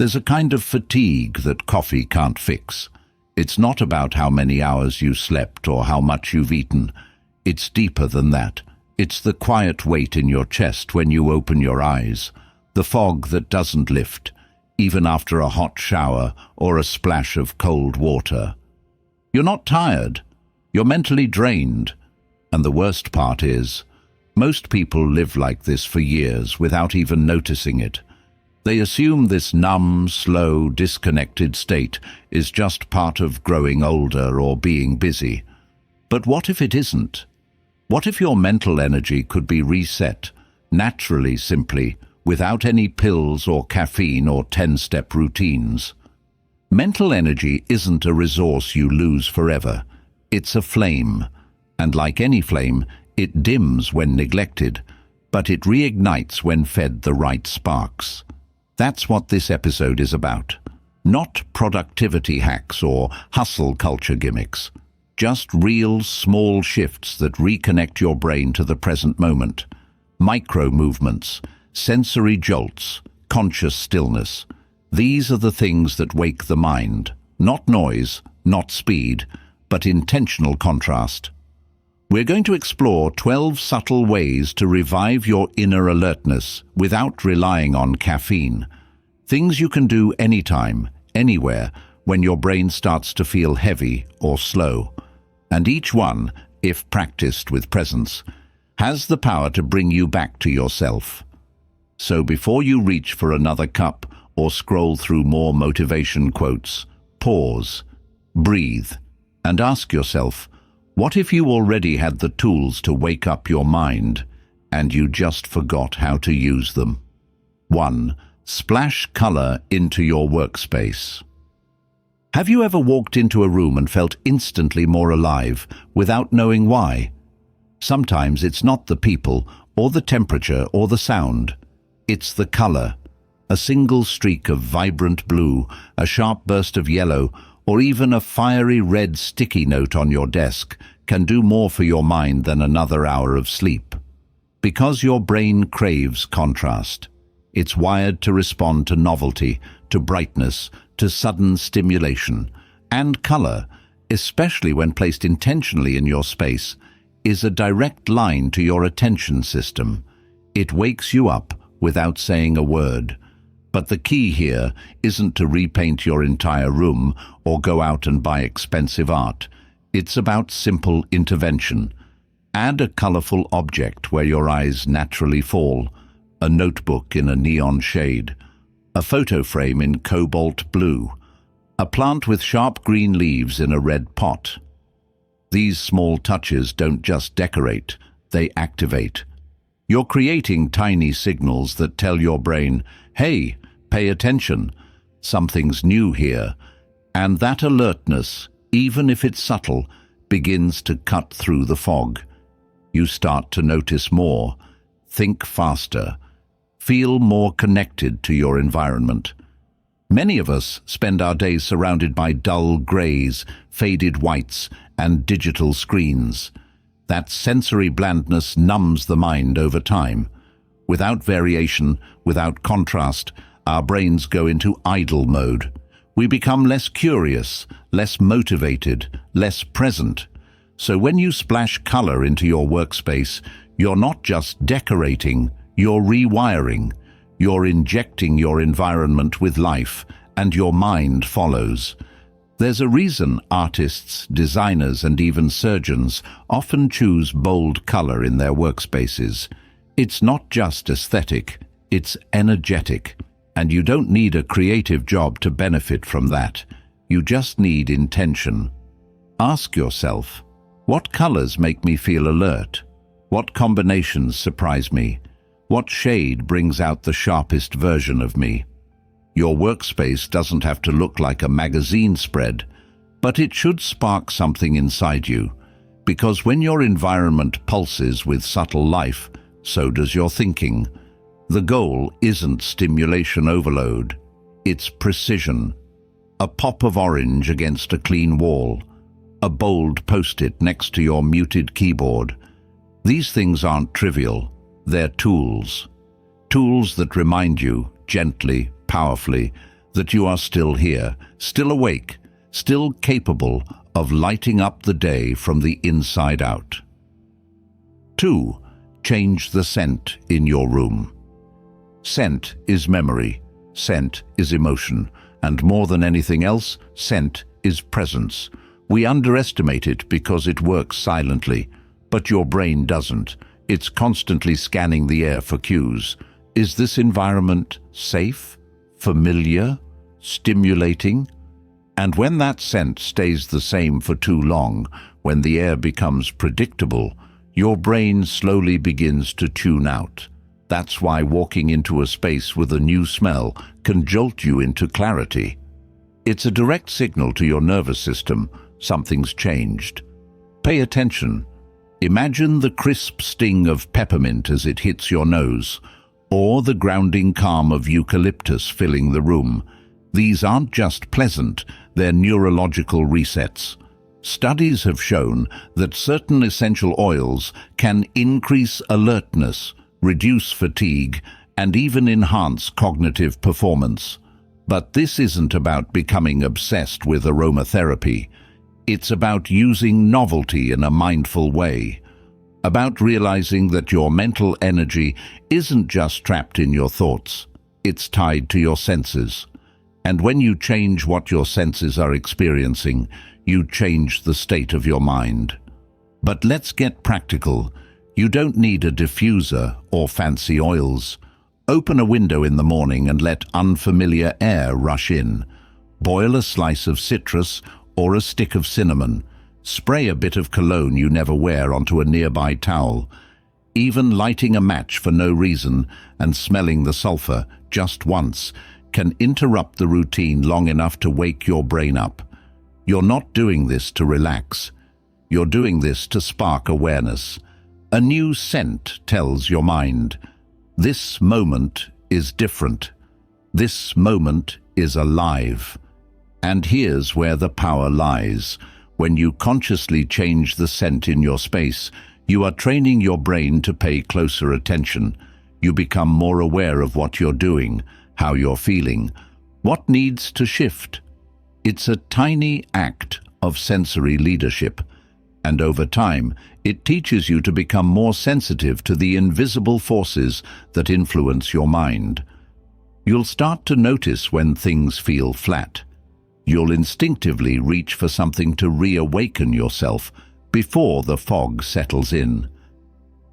There's a kind of fatigue that coffee can't fix. It's not about how many hours you slept or how much you've eaten. It's deeper than that. It's the quiet weight in your chest when you open your eyes, the fog that doesn't lift, even after a hot shower or a splash of cold water. You're not tired. You're mentally drained. And the worst part is, most people live like this for years without even noticing it. They assume this numb, slow, disconnected state is just part of growing older or being busy. But what if it isn't? What if your mental energy could be reset, naturally, simply, without any pills or caffeine or 10-step routines? Mental energy isn't a resource you lose forever. It's a flame, and like any flame, it dims when neglected, but it reignites when fed the right sparks. That's what this episode is about. Not productivity hacks or hustle culture gimmicks. Just real, small shifts that reconnect your brain to the present moment. Micro movements, sensory jolts, conscious stillness. These are the things that wake the mind. Not noise, not speed, but intentional contrast. We're going to explore 12 subtle ways to revive your inner alertness without relying on caffeine. Things you can do anytime, anywhere, when your brain starts to feel heavy or slow. And each one, if practiced with presence, has the power to bring you back to yourself. So before you reach for another cup or scroll through more motivation quotes, pause, breathe, and ask yourself, what if you already had the tools to wake up your mind and you just forgot how to use them? 1. Splash color into your workspace. Have you ever walked into a room and felt instantly more alive without knowing why? Sometimes it's not the people or the temperature or the sound. It's the color. A single streak of vibrant blue, a sharp burst of yellow, or even a fiery red sticky note on your desk can do more for your mind than another hour of sleep. Because your brain craves contrast. It's wired to respond to novelty, to brightness, to sudden stimulation. And color, especially when placed intentionally in your space, is a direct line to your attention system. It wakes you up without saying a word. But the key here isn't to repaint your entire room or go out and buy expensive art. It's about simple intervention. Add a colorful object where your eyes naturally fall, a notebook in a neon shade, a photo frame in cobalt blue, a plant with sharp green leaves in a red pot. These small touches don't just decorate, they activate. You're creating tiny signals that tell your brain, hey, pay attention, something's new here. And that alertness, even if it's subtle, begins to cut through the fog. You start to notice more, think faster, feel more connected to your environment. Many of us spend our days surrounded by dull grays, faded whites, and digital screens. That sensory blandness numbs the mind over time. Without variation, without contrast, our brains go into idle mode. We become less curious, less motivated, less present. So when you splash color into your workspace, you're not just decorating, you're rewiring. You're injecting your environment with life, and your mind follows. There's a reason artists, designers, and even surgeons often choose bold color in their workspaces. It's not just aesthetic, it's energetic. And you don't need a creative job to benefit from that. You just need intention. Ask yourself, what colors make me feel alert? What combinations surprise me? What shade brings out the sharpest version of me? Your workspace doesn't have to look like a magazine spread, but it should spark something inside you. Because when your environment pulses with subtle life, so does your thinking. The goal isn't stimulation overload, it's precision. A pop of orange against a clean wall, a bold post-it next to your muted keyboard. These things aren't trivial, they're tools. Tools that remind you, gently, powerfully, that you are still here, still awake, still capable of lighting up the day from the inside out. 2. Change the scent in your room. Scent is memory, scent is emotion, and more than anything else, scent is presence. We underestimate it because it works silently, but your brain doesn't. It's constantly scanning the air for cues. Is this environment safe, familiar, stimulating? And when that scent stays the same for too long, when the air becomes predictable, your brain slowly begins to tune out. That's why walking into a space with a new smell can jolt you into clarity. It's a direct signal to your nervous system, something's changed. Pay attention. Imagine the crisp sting of peppermint as it hits your nose, or the grounding calm of eucalyptus filling the room. These aren't just pleasant, they're neurological resets. Studies have shown that certain essential oils can increase alertness, reduce fatigue, and even enhance cognitive performance. But this isn't about becoming obsessed with aromatherapy. It's about using novelty in a mindful way, about realizing that your mental energy isn't just trapped in your thoughts, it's tied to your senses. And when you change what your senses are experiencing, you change the state of your mind. But let's get practical. You don't need a diffuser or fancy oils. Open a window in the morning and let unfamiliar air rush in. Boil a slice of citrus or a stick of cinnamon. Spray a bit of cologne you never wear onto a nearby towel. Even lighting a match for no reason and smelling the sulfur just once can interrupt the routine long enough to wake your brain up. You're not doing this to relax. You're doing this to spark awareness. A new scent tells your mind, this moment is different. This moment is alive. And here's where the power lies. When you consciously change the scent in your space, you are training your brain to pay closer attention. You become more aware of what you're doing, how you're feeling, what needs to shift. It's a tiny act of sensory leadership, and over time, it teaches you to become more sensitive to the invisible forces that influence your mind. You'll start to notice when things feel flat. You'll instinctively reach for something to reawaken yourself before the fog settles in.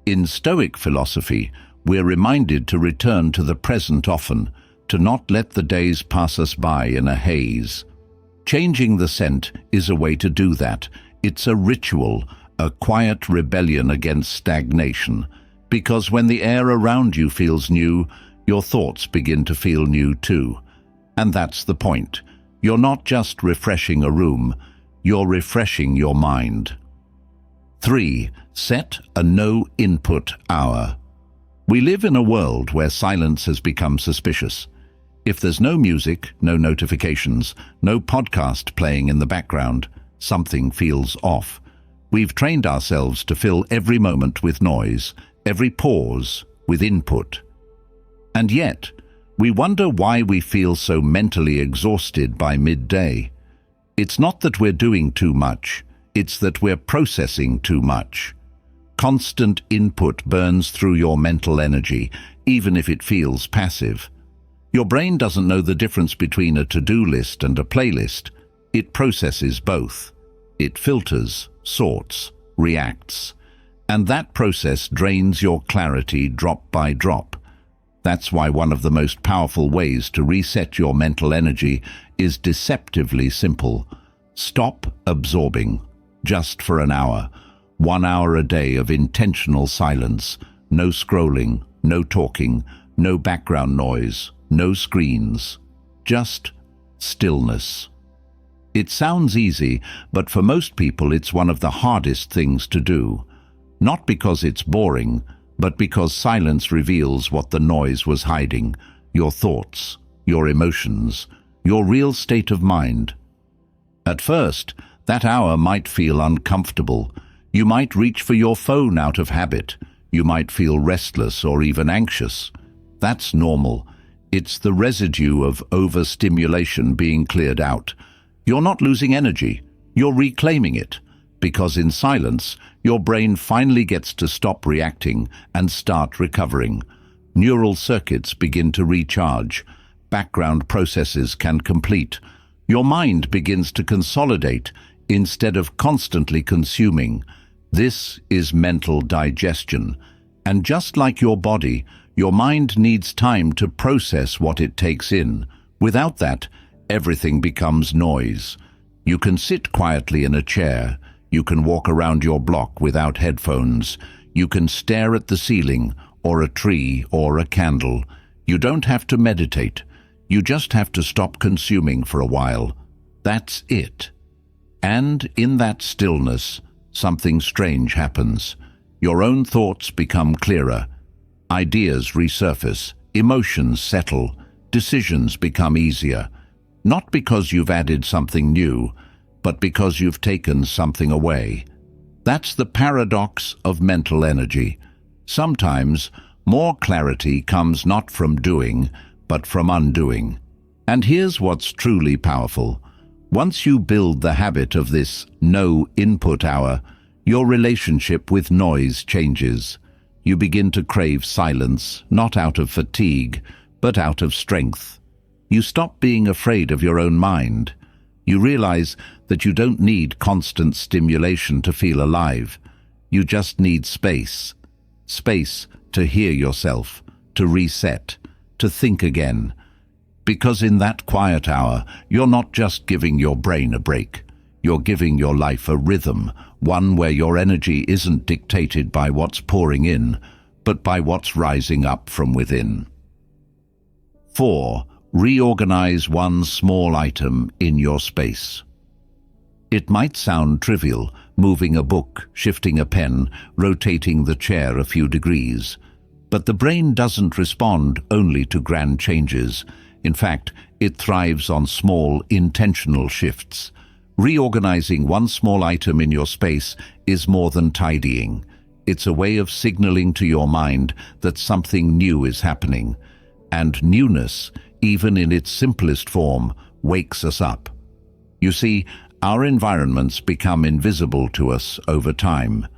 In Stoic philosophy, we're reminded to return to the present often, to not let the days pass us by in a haze. Changing the scent is a way to do that. It's a ritual, a quiet rebellion against stagnation, because when the air around you feels new, your thoughts begin to feel new too. And that's the point. You're not just refreshing a room, you're refreshing your mind. 3. Set a no-input hour. We live in a world where silence has become suspicious. If there's no music, no notifications, no podcast playing in the background, something feels off. We've trained ourselves to fill every moment with noise, every pause with input. And yet, we wonder why we feel so mentally exhausted by midday. It's not that we're doing too much, it's that we're processing too much. Constant input burns through your mental energy, even if it feels passive. Your brain doesn't know the difference between a to-do list and a playlist. It processes both. It filters, sorts, reacts. And that process drains your clarity drop by drop. That's why one of the most powerful ways to reset your mental energy is deceptively simple. Stop absorbing, just for an hour. 1 hour a day of intentional silence. No scrolling, no talking, no background noise, no screens. Just stillness. It sounds easy, but for most people it's one of the hardest things to do. Not because it's boring, but because silence reveals what the noise was hiding: your thoughts, your emotions, your real state of mind. At first, that hour might feel uncomfortable. You might reach for your phone out of habit. You might feel restless or even anxious. That's normal. It's the residue of overstimulation being cleared out. You're not losing energy, you're reclaiming it, because in silence, your brain finally gets to stop reacting and start recovering. Neural circuits begin to recharge. Background processes can complete. Your mind begins to consolidate instead of constantly consuming. This is mental digestion. And just like your body, your mind needs time to process what it takes in. Without that, everything becomes noise. You can sit quietly in a chair. You can walk around your block without headphones. You can stare at the ceiling, or a tree, or a candle. You don't have to meditate. You just have to stop consuming for a while. That's it. And in that stillness, something strange happens. Your own thoughts become clearer. Ideas resurface. Emotions settle. Decisions become easier. Not because you've added something new, but because you've taken something away. That's the paradox of mental energy. Sometimes, more clarity comes not from doing, but from undoing. And here's what's truly powerful. Once you build the habit of this no-input hour, your relationship with noise changes. You begin to crave silence, not out of fatigue, but out of strength. You stop being afraid of your own mind. You realize that you don't need constant stimulation to feel alive. You just need space. Space to hear yourself, to reset, to think again. Because in that quiet hour, you're not just giving your brain a break. You're giving your life a rhythm, one where your energy isn't dictated by what's pouring in, but by what's rising up from within. 4. Reorganize one small item in your space. It might sound trivial, moving a book, shifting a pen, rotating the chair a few degrees. But the brain doesn't respond only to grand changes. In fact, it thrives on small, intentional shifts. Reorganizing one small item in your space is more than tidying. It's a way of signaling to your mind that something new is happening. And newness, even in its simplest form, wakes us up. You see, our environments become invisible to us over time.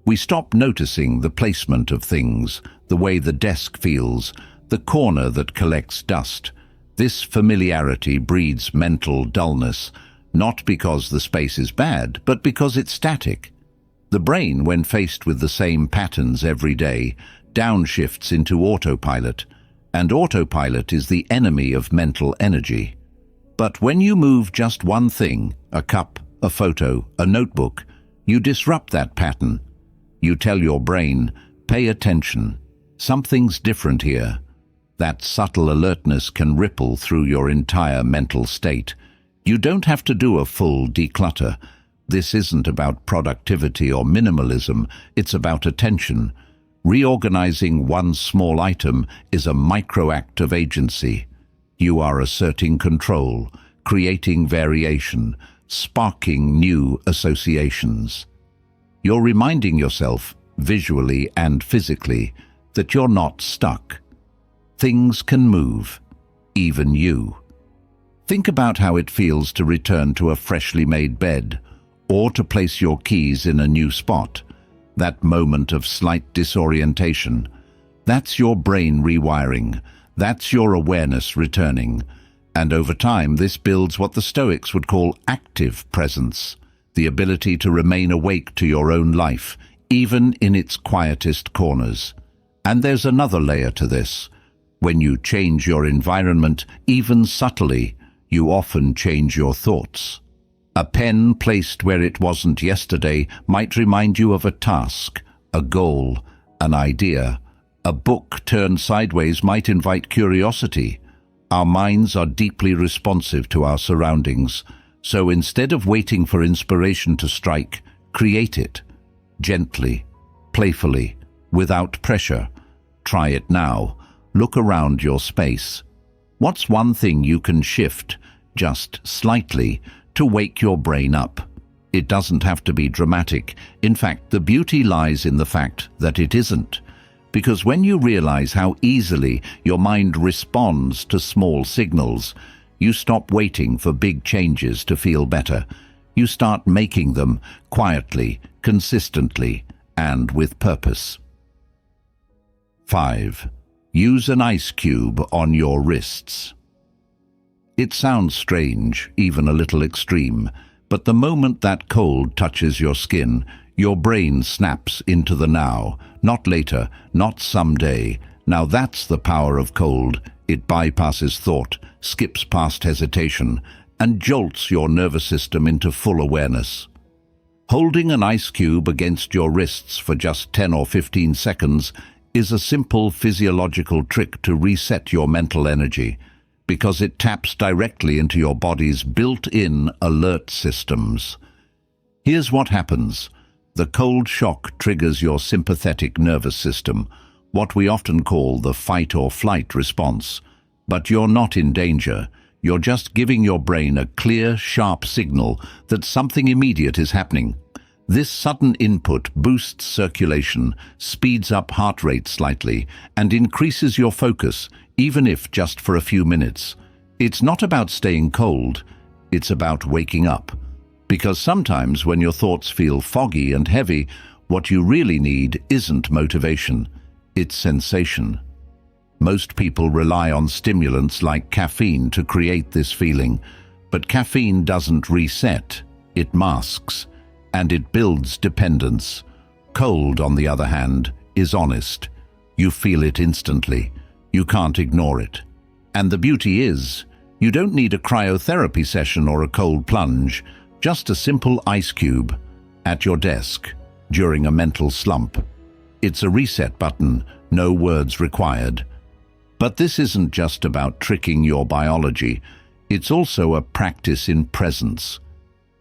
We stop noticing the placement of things, the way the desk feels, the corner that collects dust. This familiarity breeds mental dullness, not because the space is bad, but because it's static. The brain, when faced with the same patterns every day, downshifts into autopilot, and autopilot is the enemy of mental energy. But when you move just one thing, a cup, a photo, a notebook, you disrupt that pattern. You tell your brain, pay attention. Something's different here. That subtle alertness can ripple through your entire mental state. You don't have to do a full declutter. This isn't about productivity or minimalism, it's about attention. Reorganizing one small item is a micro-act of agency. You are asserting control, creating variation, sparking new associations. You're reminding yourself, visually and physically, that you're not stuck. Things can move, even you. Think about how it feels to return to a freshly made bed, or to place your keys in a new spot. That moment of slight disorientation. That's your brain rewiring. That's your awareness returning. And over time, this builds what the Stoics would call active presence, the ability to remain awake to your own life, even in its quietest corners. And there's another layer to this. When you change your environment, even subtly, you often change your thoughts. A pen placed where it wasn't yesterday might remind you of a task, a goal, an idea. A book turned sideways might invite curiosity. Our minds are deeply responsive to our surroundings, so instead of waiting for inspiration to strike, create it. Gently, playfully, without pressure. Try it now. Look around your space. What's one thing you can shift, just slightly, to wake your brain up? It doesn't have to be dramatic. In fact, the beauty lies in the fact that it isn't. Because when you realize how easily your mind responds to small signals, you stop waiting for big changes to feel better. You start making them quietly, consistently, and with purpose. 5. Use an ice cube on your wrists. It sounds strange, even a little extreme, but the moment that cold touches your skin, your brain snaps into the now, not later, not someday. Now that's the power of cold. It bypasses thought, skips past hesitation, and jolts your nervous system into full awareness. Holding an ice cube against your wrists for just 10 or 15 seconds is a simple physiological trick to reset your mental energy, because it taps directly into your body's built-in alert systems. Here's what happens. The cold shock triggers your sympathetic nervous system, what we often call the fight or flight response. But you're not in danger. You're just giving your brain a clear, sharp signal that something immediate is happening. This sudden input boosts circulation, speeds up heart rate slightly, and increases your focus, even if just for a few minutes. It's not about staying cold, it's about waking up. Because sometimes when your thoughts feel foggy and heavy, what you really need isn't motivation, it's sensation. Most people rely on stimulants like caffeine to create this feeling, but caffeine doesn't reset, it masks, and it builds dependence. Cold, on the other hand, is honest. You feel it instantly. You can't ignore it. And the beauty is, you don't need a cryotherapy session or a cold plunge, just a simple ice cube at your desk during a mental slump. It's a reset button, no words required. But this isn't just about tricking your biology, it's also a practice in presence.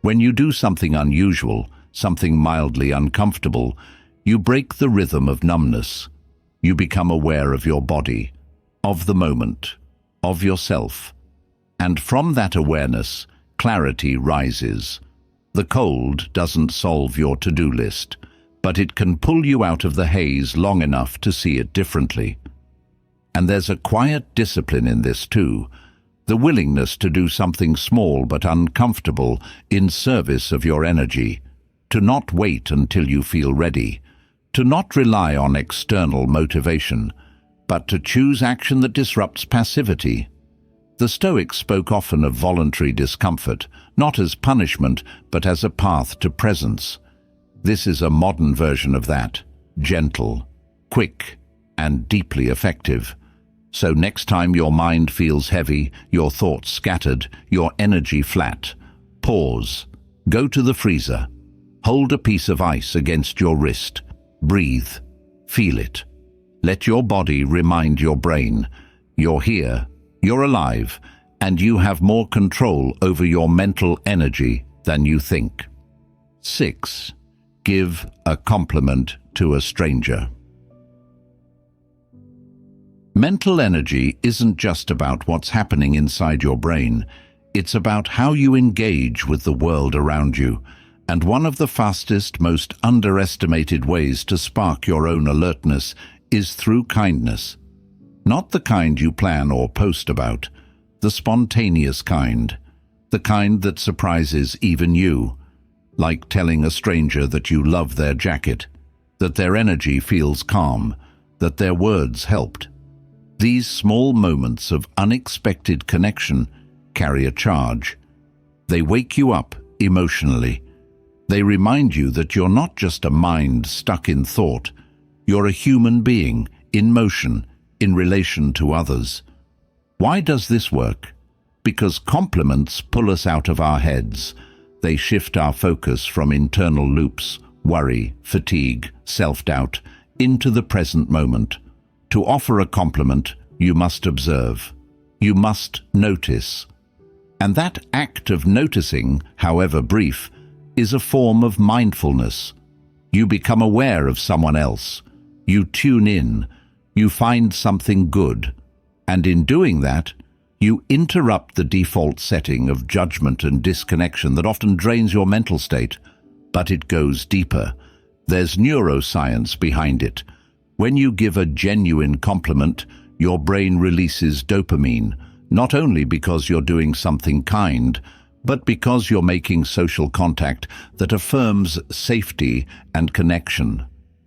When you do something unusual, something mildly uncomfortable, you break the rhythm of numbness. You become aware of your body, of the moment, of yourself. And from that awareness, clarity rises. The cold doesn't solve your to-do list, but it can pull you out of the haze long enough to see it differently. And there's a quiet discipline in this too, the willingness to do something small but uncomfortable in service of your energy, to not wait until you feel ready, to not rely on external motivation, but to choose action that disrupts passivity. The Stoics spoke often of voluntary discomfort, not as punishment, but as a path to presence. This is a modern version of that, gentle, quick, and deeply effective. So next time your mind feels heavy, your thoughts scattered, your energy flat, pause, go to the freezer, hold a piece of ice against your wrist, breathe, feel it. Let your body remind your brain, you're here, you're alive, and you have more control over your mental energy than you think. 6. Give a compliment to a stranger. Mental energy isn't just about what's happening inside your brain. It's about how you engage with the world around you. And one of the fastest, most underestimated ways to spark your own alertness is through kindness. Not the kind you plan or post about, the spontaneous kind, the kind that surprises even you, like telling a stranger that you love their jacket, that their energy feels calm, that their words helped. These small moments of unexpected connection carry a charge. They wake you up emotionally. They remind you that you're not just a mind stuck in thought. You're a human being, in motion, in relation to others. Why does this work? Because compliments pull us out of our heads. They shift our focus from internal loops, worry, fatigue, self-doubt, into the present moment. To offer a compliment, you must observe. You must notice. And that act of noticing, however brief, is a form of mindfulness. You become aware of someone else. You tune in. You find something good. And in doing that, you interrupt the default setting of judgment and disconnection that often drains your mental state. But it goes deeper. There's neuroscience behind it. When you give a genuine compliment, your brain releases dopamine, not only because you're doing something kind, but because you're making social contact that affirms safety and connection.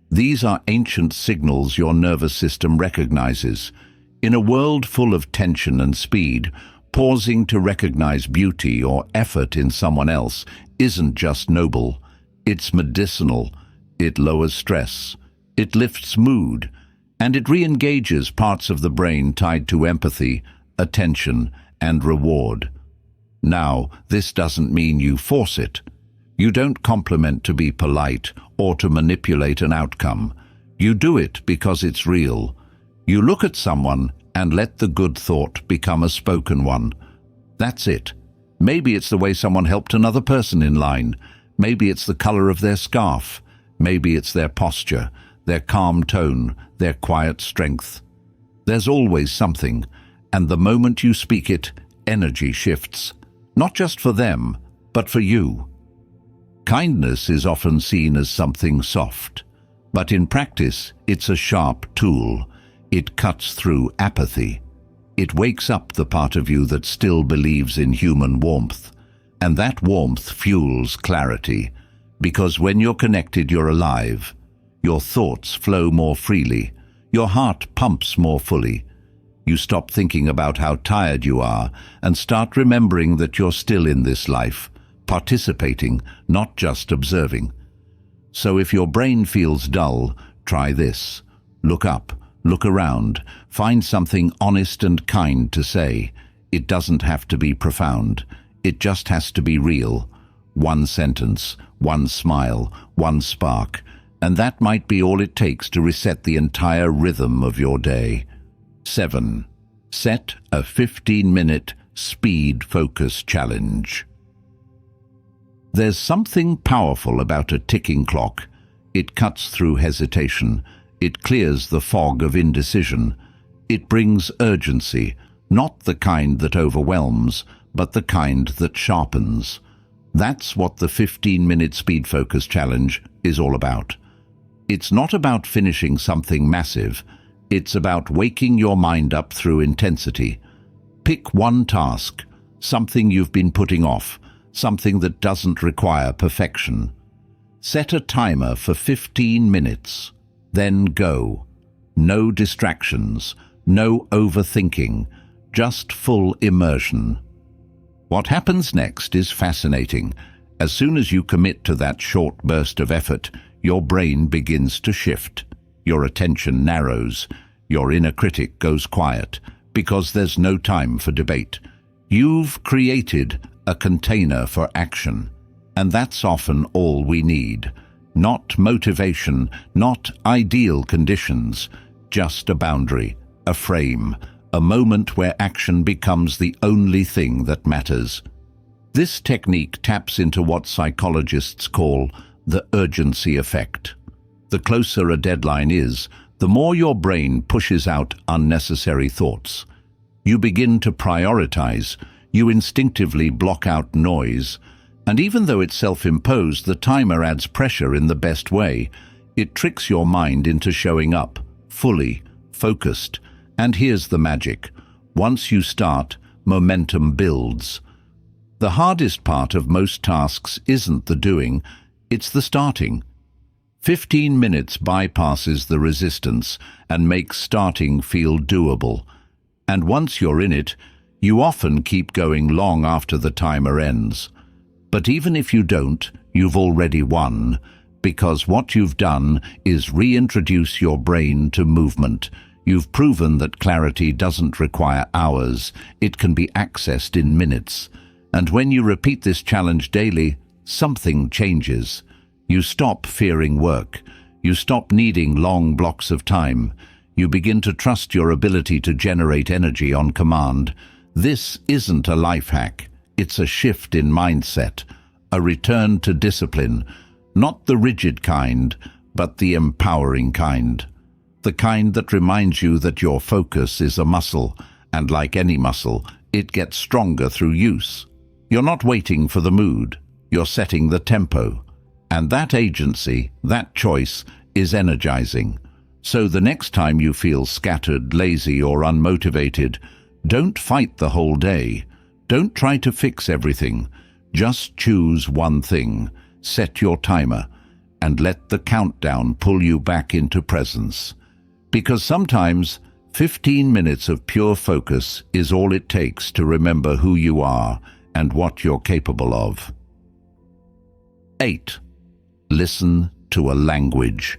These are ancient signals your nervous system recognizes. In a world full of tension and speed, pausing to recognize beauty or effort in someone else isn't just noble, it's medicinal. It lowers stress, it lifts mood, and it re-engages parts of the brain tied to empathy, attention, and reward. Now, this doesn't mean you force it. You don't compliment to be polite or to manipulate an outcome. You do it because it's real. You look at someone and let the good thought become a spoken one. That's it. Maybe it's the way someone helped another person in line. Maybe it's the color of their scarf. Maybe it's their posture, their calm tone, their quiet strength. There's always something, and the moment you speak it, energy shifts. Not just for them, but for you. Kindness is often seen as something soft, but in practice, it's a sharp tool. It cuts through apathy. It wakes up the part of you that still believes in human warmth, and that warmth fuels clarity, because when you're connected, you're alive. Your thoughts flow more freely. Your heart pumps more fully. You stop thinking about how tired you are and start remembering that you're still in this life, participating, not just observing. So if your brain feels dull, try this. Look up, look around, find something honest and kind to say. It doesn't have to be profound. It just has to be real. One sentence, one smile, one spark, and that might be all it takes to reset the entire rhythm of your day. 7. Set a 15-minute speed focus challenge. There's something powerful about a ticking clock. It cuts through hesitation. It clears the fog of indecision. It brings urgency, not the kind that overwhelms, but the kind that sharpens. That's what the 15-minute speed focus challenge is all about. It's not about finishing something massive. It's about waking your mind up through intensity. Pick one task, something you've been putting off, something that doesn't require perfection. Set a timer for 15 minutes, then go. No distractions, no overthinking, just full immersion. What happens next is fascinating. As soon as you commit to that short burst of effort, your brain begins to shift. Your attention narrows. Your inner critic goes quiet, because there's no time for debate. You've created a container for action, and that's often all we need. Not motivation, not ideal conditions, just a boundary, a frame, a moment where action becomes the only thing that matters. This technique taps into what psychologists call the urgency effect. The closer a deadline is, the more your brain pushes out unnecessary thoughts. You begin to prioritize, you instinctively block out noise, and even though it's self-imposed, the timer adds pressure in the best way. It tricks your mind into showing up, fully, focused. And here's the magic. Once you start, momentum builds. The hardest part of most tasks isn't the doing, it's the starting. 15 minutes bypasses the resistance and makes starting feel doable. And once you're in it, you often keep going long after the timer ends. But even if you don't, you've already won, because what you've done is reintroduce your brain to movement. You've proven that clarity doesn't require hours, it can be accessed in minutes. And when you repeat this challenge daily, something changes. You stop fearing work. You stop needing long blocks of time. You begin to trust your ability to generate energy on command. This isn't a life hack. It's a shift in mindset, a return to discipline, not the rigid kind, but the empowering kind. The kind that reminds you that your focus is a muscle, and like any muscle, it gets stronger through use. You're not waiting for the mood. You're setting the tempo. And that agency, that choice, is energizing. So the next time you feel scattered, lazy, or unmotivated, don't fight the whole day. Don't try to fix everything. Just choose one thing, set your timer, and let the countdown pull you back into presence. Because sometimes 15 minutes of pure focus is all it takes to remember who you are and what you're capable of. 8. Listen to a language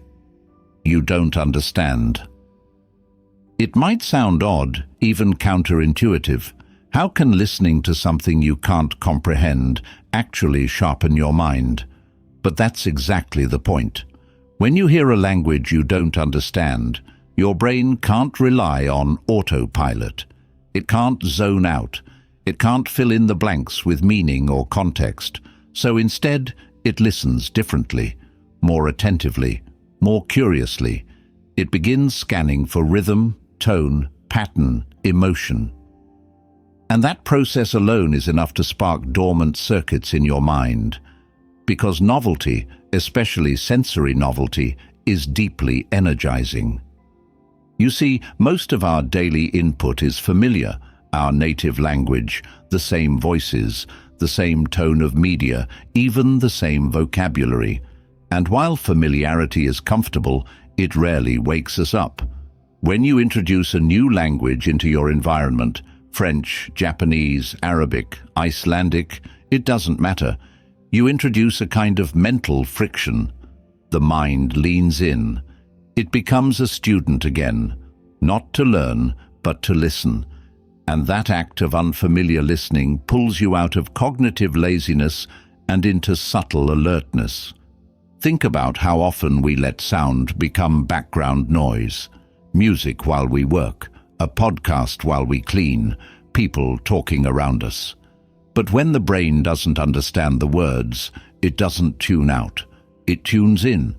you don't understand. It might sound odd, even counterintuitive. How can listening to something you can't comprehend actually sharpen your mind? But that's exactly the point. When you hear a language you don't understand, your brain can't rely on autopilot. It can't zone out. It can't fill in the blanks with meaning or context. So instead, it listens differently, more attentively, more curiously. It begins scanning for rhythm, tone, pattern, emotion. And that process alone is enough to spark dormant circuits in your mind. Because novelty, especially sensory novelty, is deeply energizing. You see, most of our daily input is familiar, our native language, the same voices, the same tone of media, even the same vocabulary. And while familiarity is comfortable, it rarely wakes us up. When you introduce a new language into your environment, French, Japanese, Arabic, Icelandic, it doesn't matter. You introduce a kind of mental friction. The mind leans in. It becomes a student again, not to learn, but to listen. And that act of unfamiliar listening pulls you out of cognitive laziness and into subtle alertness. Think about how often we let sound become background noise. Music while we work, a podcast while we clean, people talking around us. But when the brain doesn't understand the words, it doesn't tune out. It tunes in.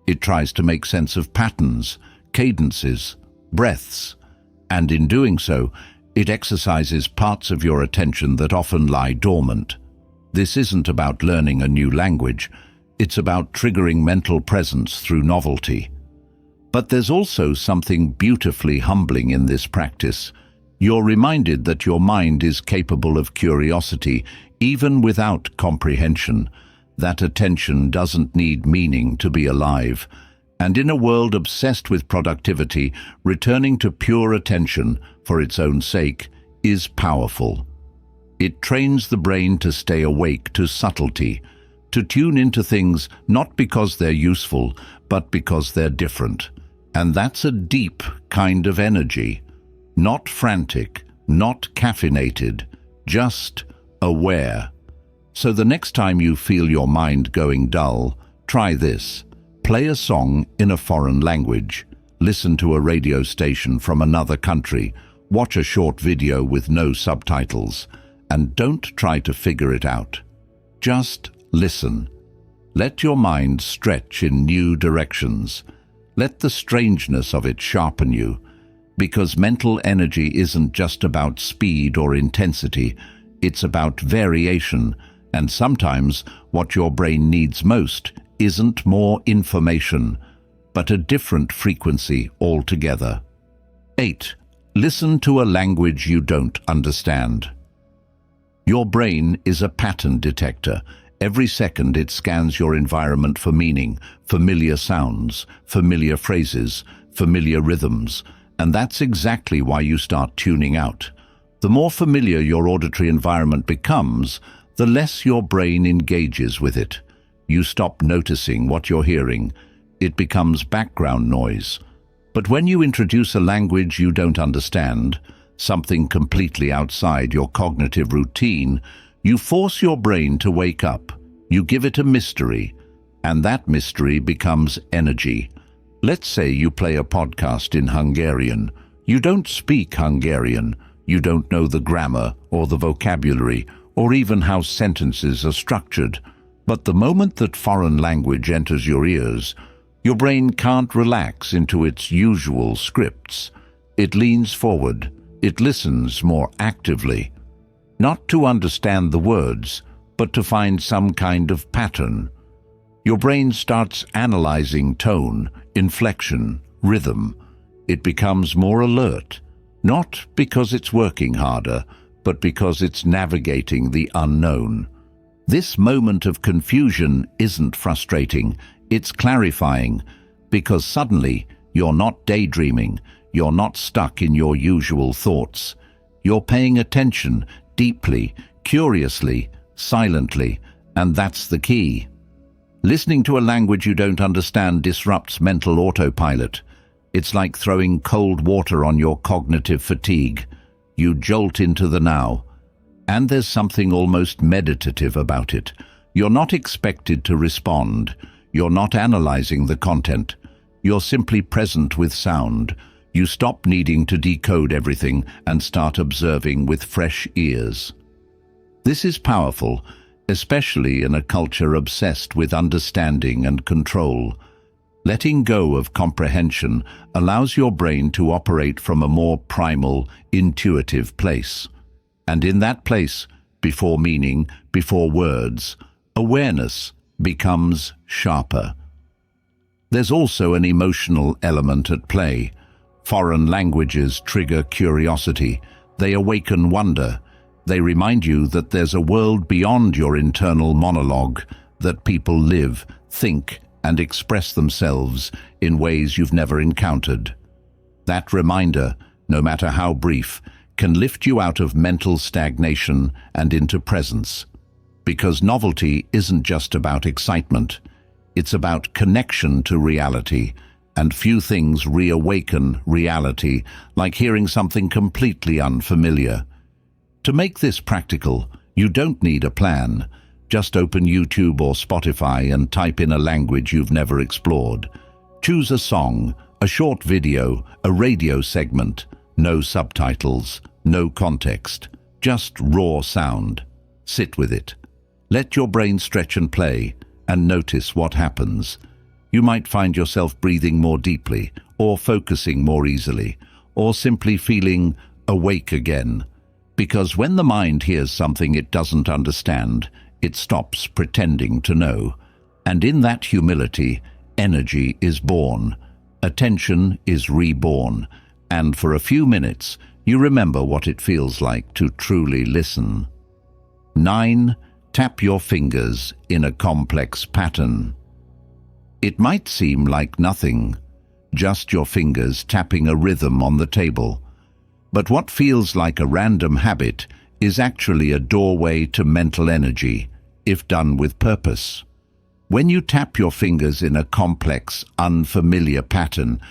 It tries to make sense of patterns, cadences, breaths, and in doing so, it exercises parts of your attention that often lie dormant. This isn't about learning a new language. It's about triggering mental presence through novelty. But there's also something beautifully humbling in this practice. You're reminded that your mind is capable of curiosity, even without comprehension. That attention doesn't need meaning to be alive. And in a world obsessed with productivity, returning to pure attention for its own sake is powerful. It trains the brain to stay awake to subtlety, to tune into things not because they're useful, but because they're different. And that's a deep kind of energy. Not frantic, not caffeinated, just aware. So the next time you feel your mind going dull, try this. Play a song in a foreign language. Listen to a radio station from another country. Watch a short video with no subtitles. And don't try to figure it out. Just listen. Let your mind stretch in new directions. Let the strangeness of it sharpen you. Because mental energy isn't just about speed or intensity. It's about variation. And sometimes what your brain needs most isn't more information, but a different frequency altogether. 8. Listen to a language you don't understand. Your brain is a pattern detector. Every second it scans your environment for meaning, familiar sounds, familiar phrases, familiar rhythms, and that's exactly why you start tuning out. The more familiar your auditory environment becomes, the less your brain engages with it. You stop noticing what you're hearing. It becomes background noise. But when you introduce a language you don't understand, something completely outside your cognitive routine, you force your brain to wake up. You give it a mystery, and that mystery becomes energy. Let's say you play a podcast in Hungarian. You don't speak Hungarian. You don't know the grammar or the vocabulary, or even how sentences are structured. But the moment that foreign language enters your ears, your brain can't relax into its usual scripts. It leans forward. It listens more actively. Not to understand the words, but to find some kind of pattern. Your brain starts analyzing tone, inflection, rhythm. It becomes more alert, not because it's working harder, but because it's navigating the unknown. This moment of confusion isn't frustrating, it's clarifying, because suddenly you're not daydreaming, you're not stuck in your usual thoughts. You're paying attention deeply, curiously, silently, and that's the key. Listening to a language you don't understand disrupts mental autopilot. It's like throwing cold water on your cognitive fatigue. You jolt into the now. And there's something almost meditative about it. You're not expected to respond. You're not analyzing the content. You're simply present with sound. You stop needing to decode everything and start observing with fresh ears. This is powerful, especially in a culture obsessed with understanding and control. Letting go of comprehension allows your brain to operate from a more primal, intuitive place. And in that place, before meaning, before words, awareness becomes sharper. There's also an emotional element at play. Foreign languages trigger curiosity. They awaken wonder. They remind you that there's a world beyond your internal monologue, that people live, think, and express themselves in ways you've never encountered. That reminder, no matter how brief, can lift you out of mental stagnation and into presence. Because novelty isn't just about excitement. It's about connection to reality, and few things reawaken reality like hearing something completely unfamiliar. To make this practical, you don't need a plan. Just open YouTube or Spotify and type in a language you've never explored. Choose a song, a short video, a radio segment. No subtitles, no context, just raw sound. Sit with it. Let your brain stretch and play, and notice what happens. You might find yourself breathing more deeply, or focusing more easily, or simply feeling awake again. Because when the mind hears something it doesn't understand, it stops pretending to know. And in that humility, energy is born, attention is reborn, and for a few minutes, you remember what it feels like to truly listen. 9. Tap your fingers in a complex pattern. It might seem like nothing, just your fingers tapping a rhythm on the table. But what feels like a random habit is actually a doorway to mental energy, if done with purpose. When you tap your fingers in a complex, unfamiliar pattern,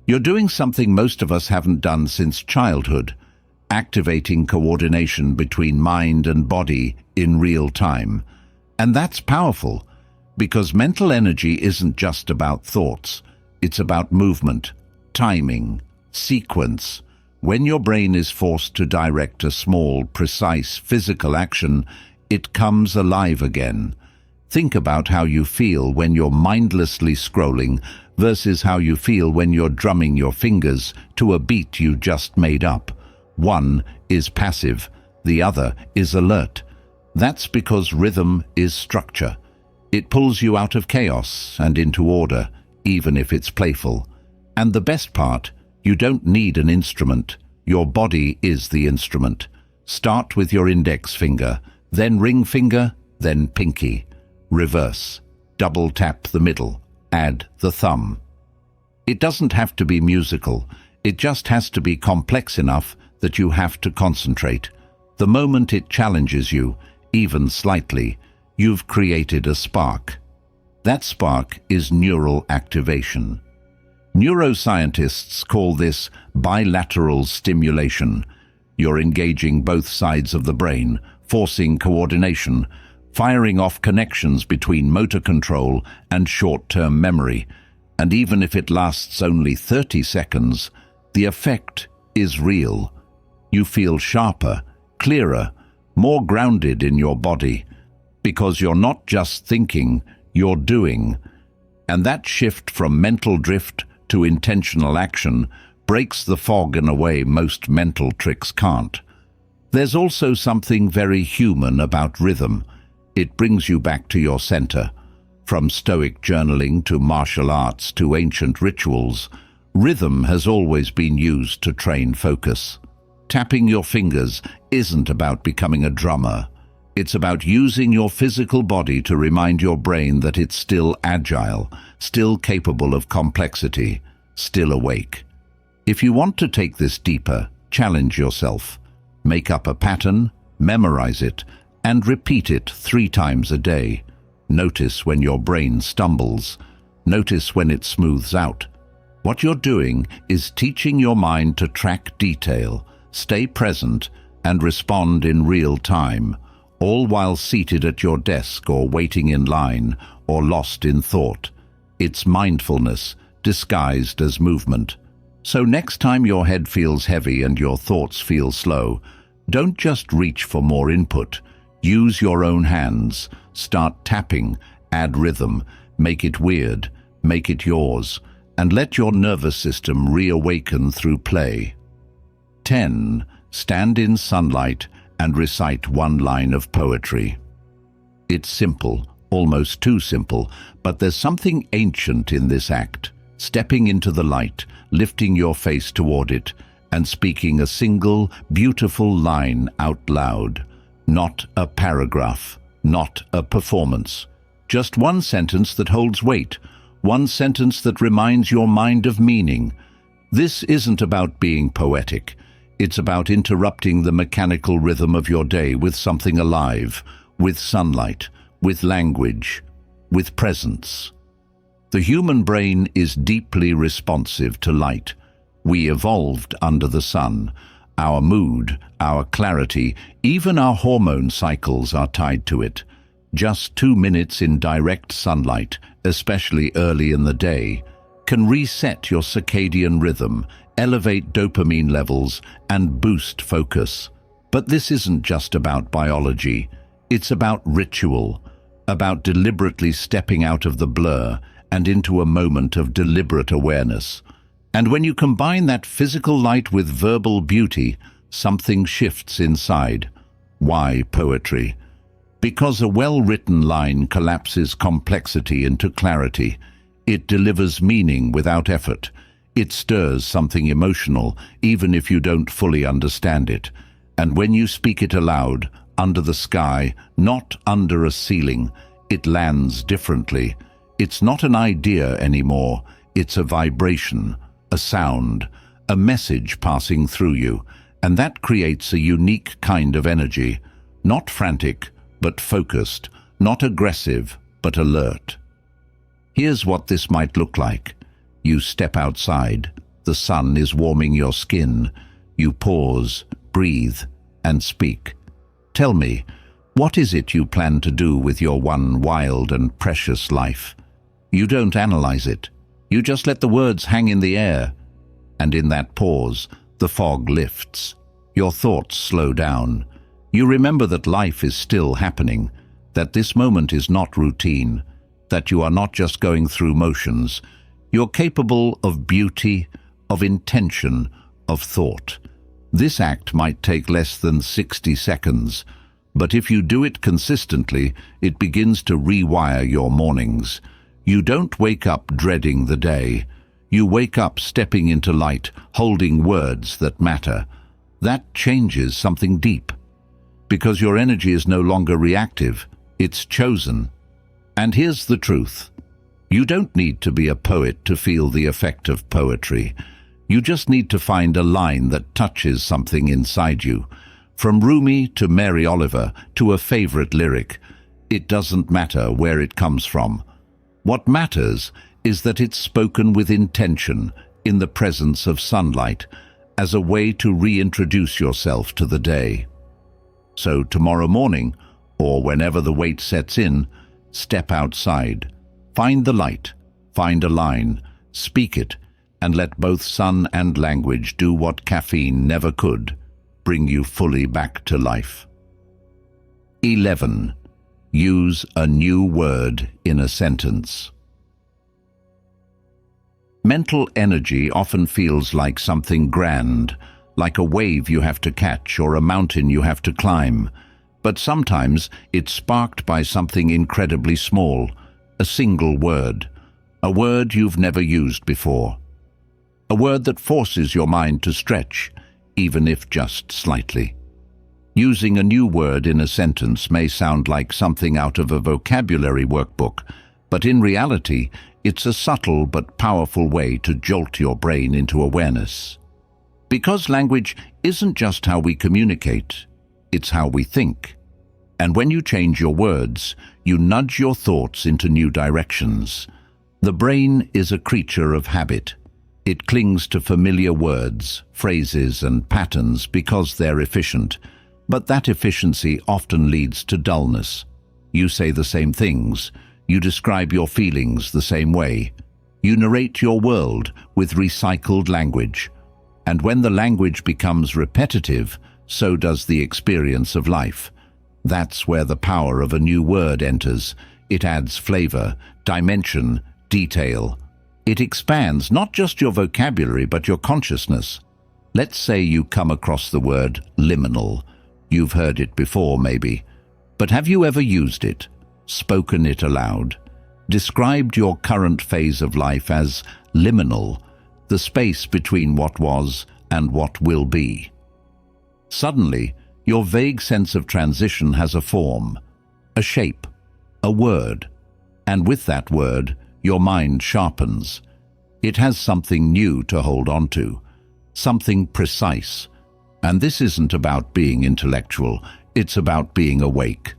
you're doing something most of us haven't done since childhood, activating coordination between mind and body in real time. And that's powerful, because mental energy isn't just about thoughts. It's about movement, timing, sequence. When your brain is forced to direct a small, precise physical action, it comes alive again. Think about how you feel when you're mindlessly scrolling versus how you feel when you're drumming your fingers to a beat you just made up. One is passive, the other is alert. That's because rhythm is structure. It pulls you out of chaos and into order, even if it's playful. And the best part, you don't need an instrument. Your body is the instrument. Start with your index finger, then ring finger, then pinky. Reverse. Double tap the middle. Add the thumb. It doesn't have to be musical. It just has to be complex enough that you have to concentrate. The moment it challenges you, even slightly, you've created a spark. That spark is neural activation. Neuroscientists call this bilateral stimulation. You're engaging both sides of the brain, forcing coordination, firing off connections between motor control and short-term memory. And even if it lasts only 30 seconds, the effect is real. You feel sharper, clearer, more grounded in your body, because you're not just thinking, you're doing. And that shift from mental drift to intentional action breaks the fog in a way most mental tricks can't. There's also something very human about rhythm. It brings you back to your center. From Stoic journaling to martial arts to ancient rituals, Rhythm has always been used to train focus. Tapping your fingers isn't about becoming a drummer. It's about using your physical body to remind your brain that it's still agile, still capable of complexity, still awake. If you want to take this deeper, challenge yourself. Make up a pattern, memorize it, and repeat it 3 times a day. Notice when your brain stumbles. Notice when it smooths out. What you're doing is teaching your mind to track detail, stay present, and respond in real time, all while seated at your desk or waiting in line or lost in thought. It's mindfulness disguised as movement. So next time your head feels heavy and your thoughts feel slow, don't just reach for more input. Use your own hands. Start tapping, add rhythm, make it weird, make it yours, and let your nervous system reawaken through play. 10. Stand in sunlight and recite 1 line of poetry. It's simple, almost too simple, but there's something ancient in this act. Stepping into the light, lifting your face toward it, and speaking a single, beautiful line out loud. Not a paragraph, not a performance. Just 1 sentence that holds weight, 1 sentence that reminds your mind of meaning. This isn't about being poetic. It's about interrupting the mechanical rhythm of your day with something alive, with sunlight, with language, with presence. The human brain is deeply responsive to light. We evolved under the sun. Our mood, our clarity, even our hormone cycles are tied to it. Just 2 minutes in direct sunlight, especially early in the day, can reset your circadian rhythm, elevate dopamine levels, and boost focus. But this isn't just about biology. It's about ritual, about deliberately stepping out of the blur and into a moment of deliberate awareness. And when you combine that physical light with verbal beauty, something shifts inside. Why poetry? Because a well-written line collapses complexity into clarity. It delivers meaning without effort. It stirs something emotional, even if you don't fully understand it. And when you speak it aloud, under the sky, not under a ceiling, it lands differently. It's not an idea anymore. It's a vibration, a sound, a message passing through you. And that creates a unique kind of energy. Not frantic, but focused. Not aggressive, but alert. Here's what this might look like. You step outside. The sun is warming your skin. You pause, breathe, and speak. Tell me, what is it you plan to do with your one wild and precious life? You don't analyze it. You just let the words hang in the air. And in that pause, the fog lifts. Your thoughts slow down. You remember that life is still happening, that this moment is not routine, that you are not just going through motions. You're capable of beauty, of intention, of thought. This act might take less than 60 seconds, but if you do it consistently, it begins to rewire your mornings. You don't wake up dreading the day. You wake up stepping into light, holding words that matter. That changes something deep, because your energy is no longer reactive, it's chosen. And here's the truth. You don't need to be a poet to feel the effect of poetry. You just need to find a line that touches something inside you. From Rumi to Mary Oliver to a favorite lyric, it doesn't matter where it comes from. What matters is that it's spoken with intention, in the presence of sunlight, as a way to reintroduce yourself to the day. So tomorrow morning, or whenever the weight sets in, step outside. Find the light, find a line, speak it, and let both sun and language do what caffeine never could, bring you fully back to life. 11. Use a new word in a sentence. Mental energy often feels like something grand, like a wave you have to catch or a mountain you have to climb. But sometimes it's sparked by something incredibly small, a single word, a word you've never used before. a word that forces your mind to stretch, even if just slightly. Using a new word in a sentence may sound like something out of a vocabulary workbook, but in reality, it's a subtle but powerful way to jolt your brain into awareness. Because language isn't just how we communicate, it's how we think. And when you change your words, you nudge your thoughts into new directions. The brain is a creature of habit. It clings to familiar words, phrases, and patterns because they're efficient. But that efficiency often leads to dullness. You say the same things. You describe your feelings the same way. You narrate your world with recycled language. And when the language becomes repetitive, so does the experience of life. That's where the power of a new word enters. It adds flavor, dimension, detail. It expands not just your vocabulary but your consciousness. Let's say you come across the word liminal. You've heard it before, maybe. But have you ever used it, spoken it aloud, described your current phase of life as liminal, the space between what was and what will be? Suddenly, your vague sense of transition has a form, a shape, a word, and with that word, your mind sharpens. It has something new to hold on to, something precise. And this isn't about being intellectual, it's about being awake.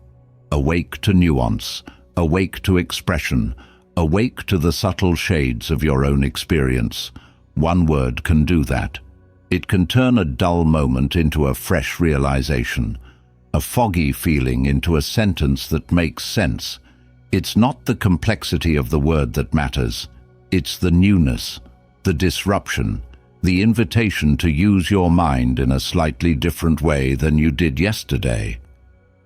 Awake to nuance, awake to expression, awake to the subtle shades of your own experience. One word can do that. It can turn a dull moment into a fresh realization, a foggy feeling into a sentence that makes sense. It's not the complexity of the word that matters. It's the newness, the disruption, the invitation to use your mind in a slightly different way than you did yesterday.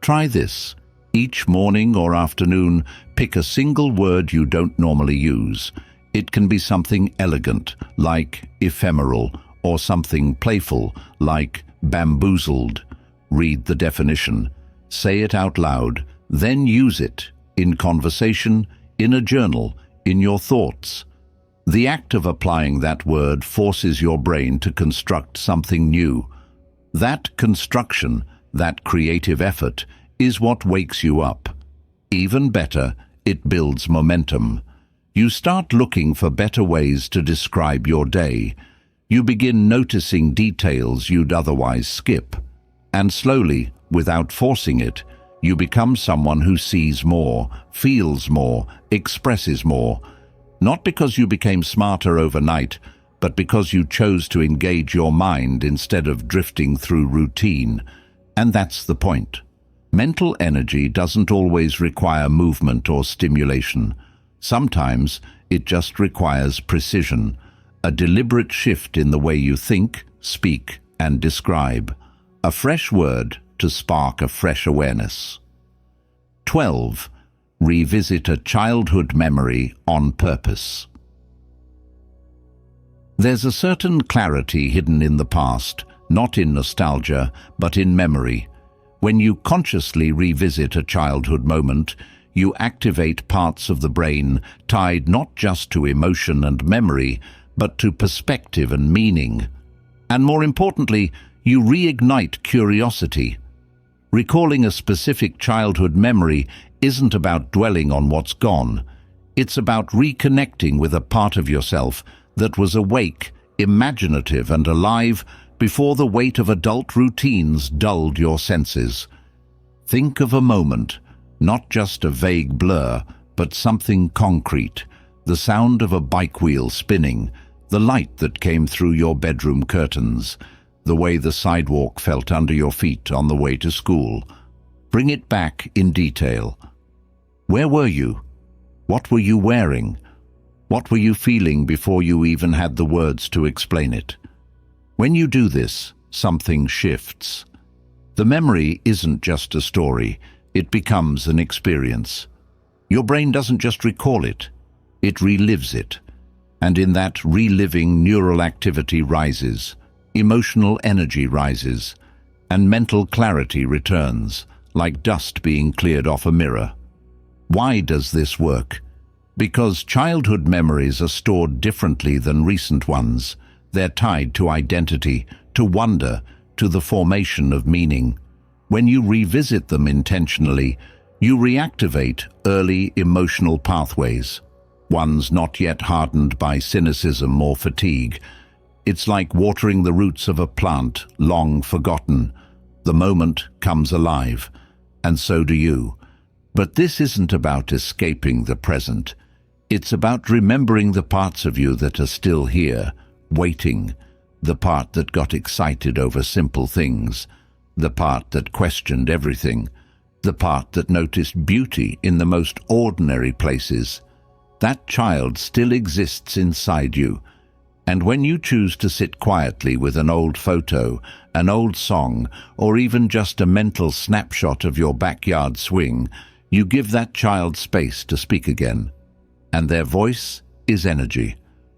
Try this. Each morning or afternoon, pick a single word you don't normally use. It can be something elegant, like ephemeral, or something playful, like bamboozled. Read the definition, say it out loud, then use it in conversation, in a journal, in your thoughts. The act of applying that word forces your brain to construct something new. That construction, that creative effort, is what wakes you up. Even better, it builds momentum. You start looking for better ways to describe your day. You begin noticing details you'd otherwise skip. And slowly, without forcing it, you become someone who sees more, feels more, expresses more. Not because you became smarter overnight, but because you chose to engage your mind instead of drifting through routine. And that's the point. Mental energy doesn't always require movement or stimulation. Sometimes it just requires precision, a deliberate shift in the way you think, speak, and describe. A fresh word to spark a fresh awareness. 12. Revisit a childhood memory on purpose. There's a certain clarity hidden in the past, not in nostalgia, but in memory. When you consciously revisit a childhood moment, you activate parts of the brain tied not just to emotion and memory, but to perspective and meaning. And more importantly, you reignite curiosity. Recalling a specific childhood memory isn't about dwelling on what's gone. It's about reconnecting with a part of yourself that was awake, imaginative, and alive before the weight of adult routines dulled your senses. Think of a moment, not just a vague blur, but something concrete. The sound of a bike wheel spinning, the light that came through your bedroom curtains, the way the sidewalk felt under your feet on the way to school. Bring it back in detail. Where were you? What were you wearing? What were you feeling before you even had the words to explain it? When you do this, something shifts. The memory isn't just a story, it becomes an experience. Your brain doesn't just recall it, it relives it. And in that reliving, neural activity rises, emotional energy rises, and mental clarity returns, like dust being cleared off a mirror. Why does this work? Because childhood memories are stored differently than recent ones. They're tied to identity, to wonder, to the formation of meaning. When you revisit them intentionally, you reactivate early emotional pathways, ones not yet hardened by cynicism or fatigue. It's like watering the roots of a plant long forgotten. The moment comes alive, and so do you. But this isn't about escaping the present. It's about remembering the parts of you that are still here, waiting, the part that got excited over simple things, the part that questioned everything, the part that noticed beauty in the most ordinary places. That child still exists inside you, and when you choose to sit quietly with an old photo, an old song, or even just a mental snapshot of your backyard swing, you give that child space to speak again. And their voice is energy,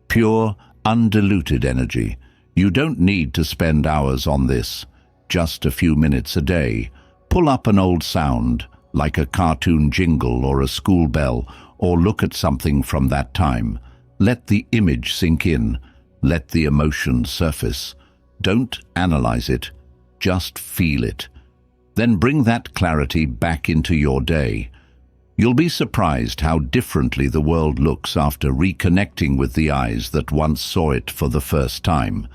pure, undiluted energy. You don't need to spend hours on this, just a few minutes a day. Pull up an old sound, like a cartoon jingle or a school bell, or look at something from that time. Let the image sink in. Let the emotion surface. Don't analyze it, just feel it. Then bring that clarity back into your day. You'll be surprised how differently the world looks after reconnecting with the eyes that once saw it for the first time.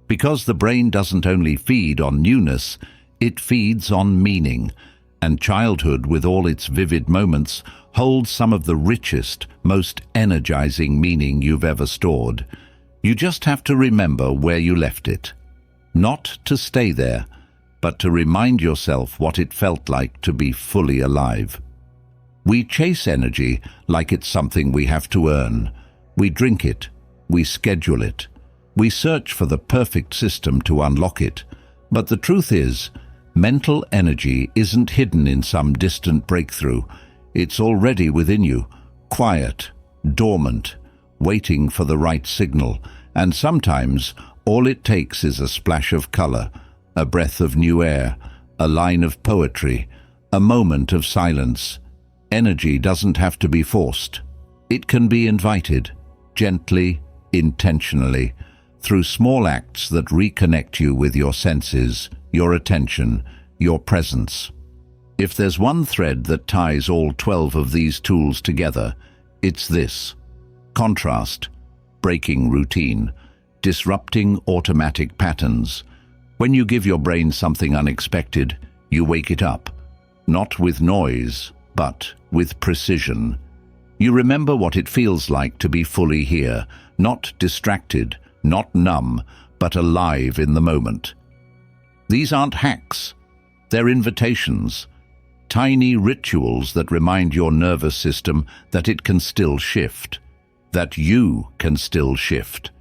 Because the brain doesn't only feed on newness, it feeds on meaning, and childhood, with all its vivid moments, holds some of the richest, most energizing meaning you've ever stored. You just have to remember where you left it. Not to stay there, but to remind yourself what it felt like to be fully alive. We chase energy like it's something we have to earn. We drink it, we schedule it, we search for the perfect system to unlock it. But the truth is, mental energy isn't hidden in some distant breakthrough. It's already within you, quiet, dormant, waiting for the right signal. And sometimes all it takes is a splash of color, a breath of new air, a line of poetry, a moment of silence. Energy doesn't have to be forced. It can be invited, gently, intentionally, through small acts that reconnect you with your senses, your attention, your presence. If there's one thread that ties all 12 of these tools together, it's this: contrast, breaking routine, disrupting automatic patterns. When you give your brain something unexpected, you wake it up, not with noise, but with precision. You remember what it feels like to be fully here, not distracted, not numb, but alive in the moment. These aren't hacks. They're invitations, tiny rituals that remind your nervous system that it can still shift, that you can still shift.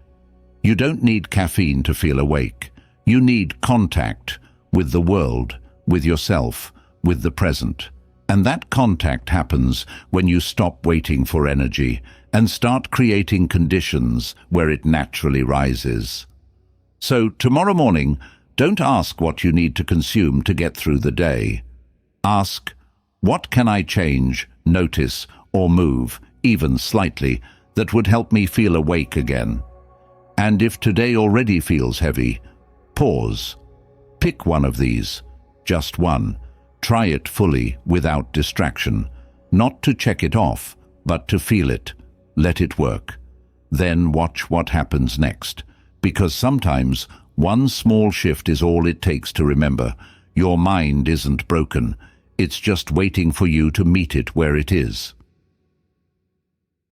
You don't need caffeine to feel awake. You need contact with the world, with yourself, with the present. And that contact happens when you stop waiting for energy and start creating conditions where it naturally rises. So tomorrow morning, don't ask what you need to consume to get through the day. Ask, what can I change, notice, or move, even slightly, that would help me feel awake again? And if today already feels heavy, pause. Pick one of these, just one. Try it fully, without distraction. Not to check it off, but to feel it. Let it work. Then watch what happens next. Because sometimes one small shift is all it takes to remember. Your mind isn't broken. It's just waiting for you to meet it where it is.